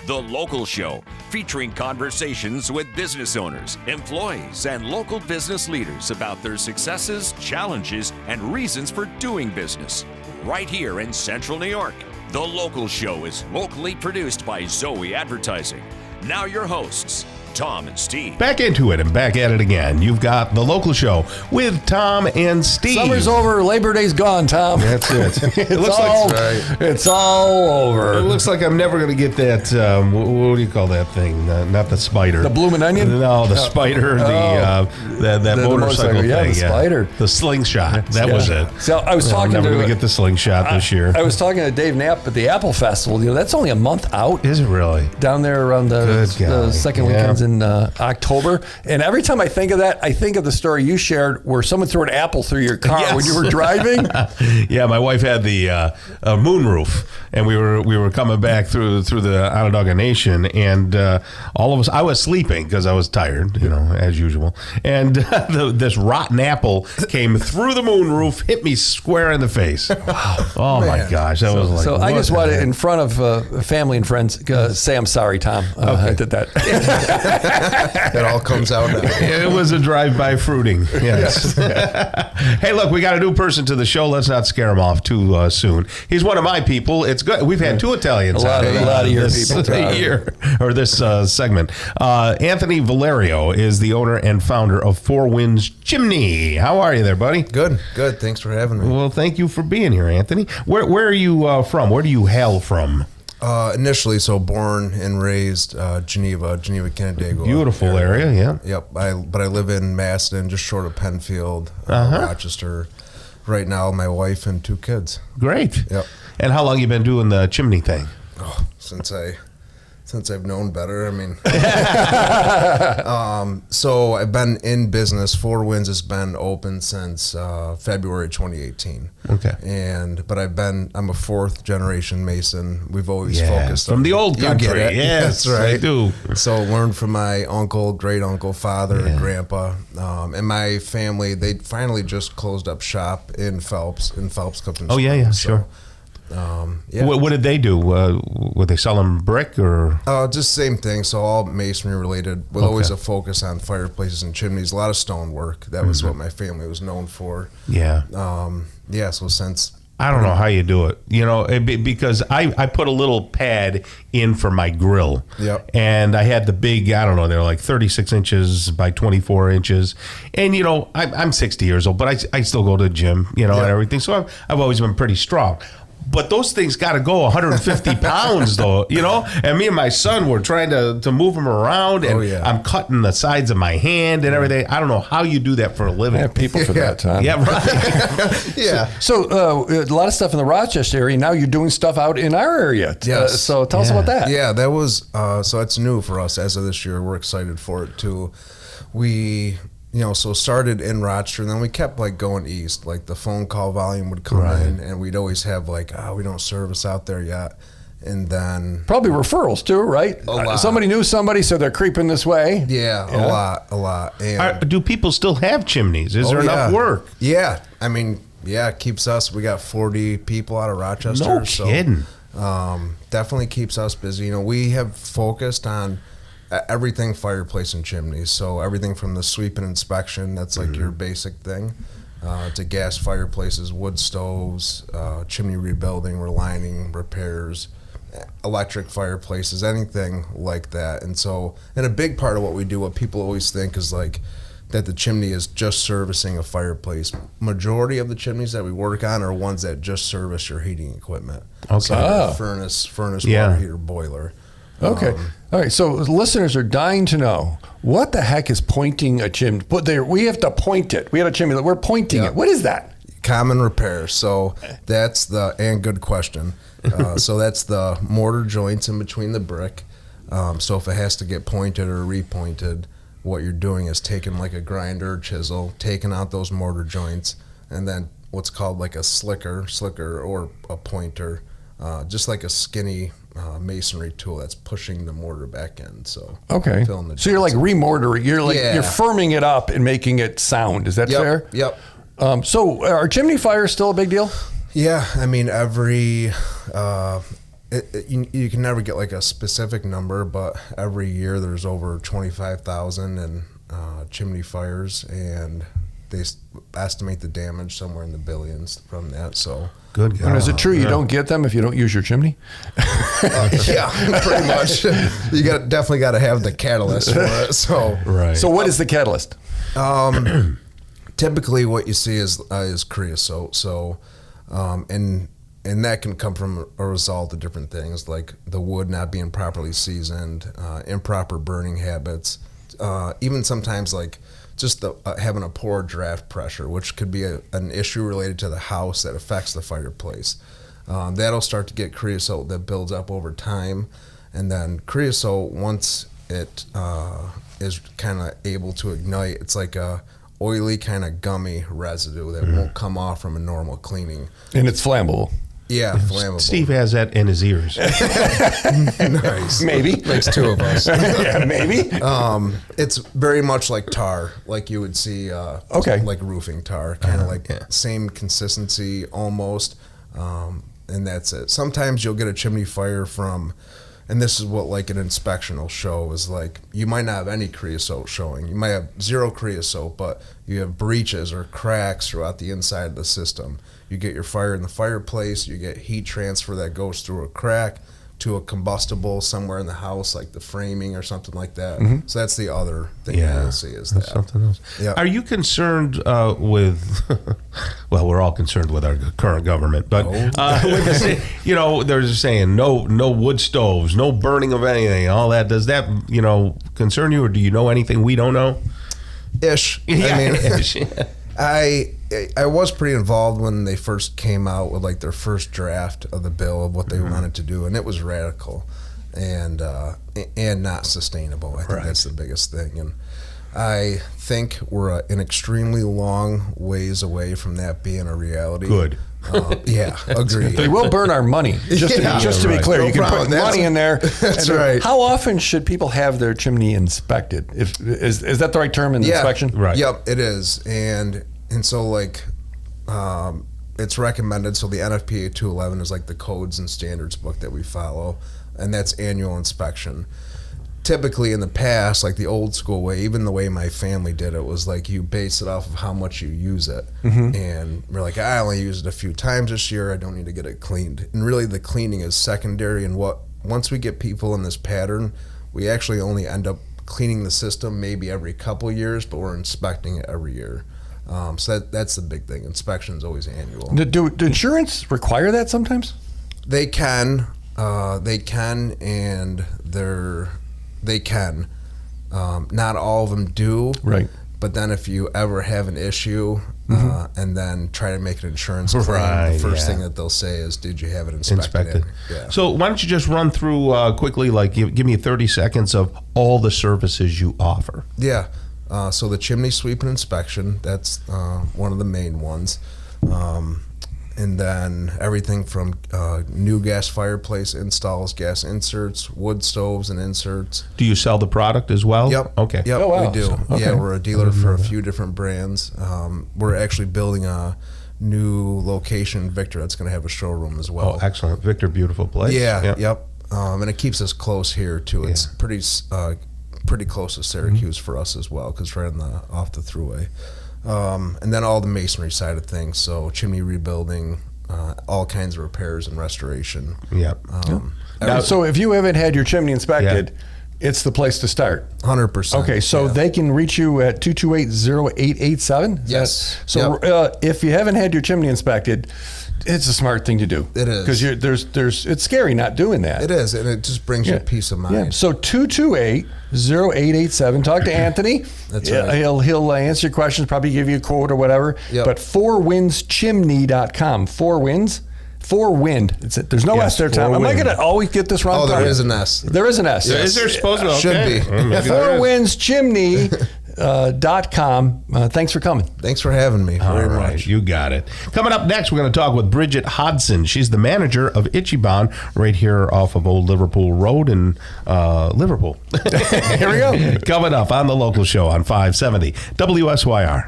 The Local Show, featuring conversations with business owners, employees, and local business leaders about their successes, challenges, and reasons for doing business. Right here in Central New York. The Local Show is locally produced by Zoey Advertising. Now your hosts, Tom and Steve. Back into it and back at it again. You've got The Local Show with Tom and Steve. Summer's over. Labor Day's gone, Tom. That's it. It's all over. It looks like I'm never going to get that, what do you call that thing? Not the spider. The bloomin' onion? No, the spider. That motorcycle thing. Yeah, the spider. The slingshot. That was it. So I was talking I'm never going to get the slingshot this year. I was talking to Dave Knapp at the Apple Festival. You know, that's only a month out. Is it really? Down there around the second weekends in October. And every time I think of that, I think of the story you shared where someone threw an apple through your car when you were driving. Yeah, my wife had the moonroof, and we were coming back through the Onondaga Nation, and all of us, I was sleeping because I was tired, as usual. And this rotten apple came through the moonroof, hit me square in the face. Wow. Oh, man. My gosh. That was like, so I just wanted, in front of family and friends, say I'm sorry, Tom. I did that. It all comes out now. It was a drive-by fruiting. Yes. Hey, look, we got a new person to the show. Let's not scare him off too soon. He's one of my people. It's good. We've had two Italians a lot of your people this segment. Anthony Valerio is the owner and founder of Four Winds Chimney. How are you there, buddy? Good. Thanks for having me. Well, thank you for being here, Anthony. Where are you from? Where do you hail from? Initially, born and raised Geneva, Canandaigua. Beautiful area, yeah. Yep. But I live in Maston, just short of Penfield, Rochester. Right now, my wife and two kids. Great. Yep. And how long you been doing the chimney thing? Oh, since I've known better. I mean, so I've been in business. Four Winds has been open since February 2018. Okay. But I'm a fourth generation Mason. We've always focused from the old country. You get it. Yes, that's right. I do. So learned from my uncle, great uncle, father, and grandpa, and my family. They finally just closed up shop in Phelps Clifton. Oh yeah, sure. What did they do? Were they selling brick or? Just same thing. So all masonry related, with always a focus on fireplaces and chimneys. A lot of stonework. That was what my family was known for. Yeah. So since I don't know how you do it, because I put a little pad in for my grill. Yep. And I had the big, I don't know, they're like 36 inches by 24 inches. And, I'm 60 years old, but I still go to the gym, and everything. So I've always been pretty strong. But those things got to go 150 pounds, though, And me and my son were trying to move them around, and I'm cutting the sides of my hand and everything. I don't know how you do that for a living. I have people for that, Tom. Yeah, right. Yeah. So a lot of stuff in the Rochester area. Now you're doing stuff out in our area. Yes. So tell us about that. Yeah, that was, so it's new for us as of this year. We're excited for it, too. We... so started in Rochester, and then we kept going east. Like the phone call volume would come in, and we'd always have we don't service out there yet. And then probably referrals too, right? A lot. Somebody knew somebody, so they're creeping this way. Yeah. a lot. And do people still have chimneys? Is there enough work? Yeah, I mean, it keeps us. We got 40 people out of Rochester. No kidding. Definitely keeps us busy. We have focused on everything fireplace and chimneys. So everything from the sweep and inspection, that's your basic thing, to gas fireplaces, wood stoves, chimney rebuilding, relining, repairs, electric fireplaces, anything like that. And a big part of what we do, what people always think is that the chimney is just servicing a fireplace. Majority of the chimneys that we work on are ones that just service your heating equipment. Okay. So furnace, water heater, boiler. Okay. All right. So listeners are dying to know, what the heck is pointing a chimney? We have to point it. We had a chimney. We're pointing it. What is that? Common repair. So that's and good question. So that's the mortar joints in between the brick. So if it has to get pointed or repointed, what you're doing is taking a grinder or chisel, taking out those mortar joints, and then what's called a slicker or a pointer, just like a skinny masonry tool that's pushing the mortar back in. So okay, so you're remortaring. You're you're firming it up and making it sound. Is that fair? Yep. So are chimney fires still a big deal? Yeah, I mean you can never get like a specific number, but every year there's over 25,000 in chimney fires, and they estimate the damage somewhere in the billions from that. So good. And is it true you don't get them if you don't use your chimney? Yeah, pretty much. You definitely got to have the catalyst for it. So right. So what is the catalyst? Typically, what you see is creosote. So, and that can come from a result of different things, like the wood not being properly seasoned, improper burning habits, even sometimes like just having a poor draft pressure, which could be an issue related to the house that affects the fireplace. That'll start to get creosote that builds up over time, and then creosote, once it is kind of able to ignite, it's like a oily kind of gummy residue that won't come off from a normal cleaning. And it's flammable. Yeah, flammable. Steve has that in his ears. Nice. Maybe. Makes two of us. Yeah, maybe. It's very much like tar, like you would see like roofing tar, kind of like same consistency almost, and that's it. Sometimes you'll get a chimney fire from, and this is what like an inspection will show, is like you might not have any creosote showing. You might have zero creosote, but you have breaches or cracks throughout the inside of the system. You get your fire in the fireplace, you get heat transfer that goes through a crack to a combustible somewhere in the house, like the framing or something like that. Mm-hmm. So that's the other thing you'll see is that. Something else. Yeah. Are you concerned with, well, we're all concerned with our current government, but they're saying no wood stoves, no burning of anything, all that. Does that, concern you, or do you know anything we don't know? Ish. Yeah, I mean, ish. I was pretty involved when they first came out with like their first draft of the bill of what they wanted to do, and it was radical and not sustainable. I think that's the biggest thing, and I think we're an extremely long ways away from that being a reality. Good. Yeah, agreed. They will burn our money. Just to be clear, No you can problem. put money in there. That's right. How often should people have their chimney inspected? Is that the right term in the inspection? Right. Yep, it is. And so like it's recommended. So the NFPA 211 is like the codes and standards book that we follow, and that's annual inspection. Typically in the past, like the old school way, even the way my family did it, was like you base it off of how much you use it. And we're like, I only used it a few times this year, I don't need to get it cleaned. And really the cleaning is secondary, and once we get people in this pattern, we actually only end up cleaning the system maybe every couple years, but we're inspecting it every year. So that's the big thing. Inspection is always annual. Do insurance require that sometimes? They can, and they can. Not all of them do. Right. But then if you ever have an issue and then try to make an insurance claim, the first thing that they'll say is, did you have it inspected? Yeah. So why don't you just run through quickly, like give me 30 seconds of all the services you offer. Yeah. So the chimney sweep and inspection, that's one of the main ones. And then everything from new gas fireplace installs, gas inserts, wood stoves and inserts. Do you sell the product as well? Yep. Okay. Yep, Oh, wow. we do. Okay. Yeah, we're a dealer for a few different brands. We're actually building a new location in Victor that's going to have a showroom as well. Oh, excellent. Victor, beautiful place. Yeah, yep. And it keeps us close here, too. It's pretty close to Syracuse for us as well, because right off the thruway. And then all the masonry side of things, so chimney rebuilding, all kinds of repairs and restoration. Yep. So if you haven't had your chimney inspected, it's the place to start. 100%. Okay, so they can reach you at 228-0887? Yes. So if you haven't had your chimney inspected, it's a smart thing to do. It is. Because it's scary not doing that. It is, and it just brings you peace of mind. Yeah. So 228-0887. Talk to Anthony. That's right. He'll answer your questions, probably give you a quote or whatever. Yep. But 4windschimney.com. 4Winds. 4Wind. There's no S there, Tom. Am I going to always get this wrong? Oh, there is an S. There is an S. Is there supposed to be? Should be. 4windschimney.com. Thanks for coming. Thanks for having me. Very All right, much. you got it. Coming up next, we're going to talk with Bridget Hodson. She's the manager of Ichiban right here off of Old Liverpool Road in Liverpool. Here we go. Coming up on the local show on 570 WSYR.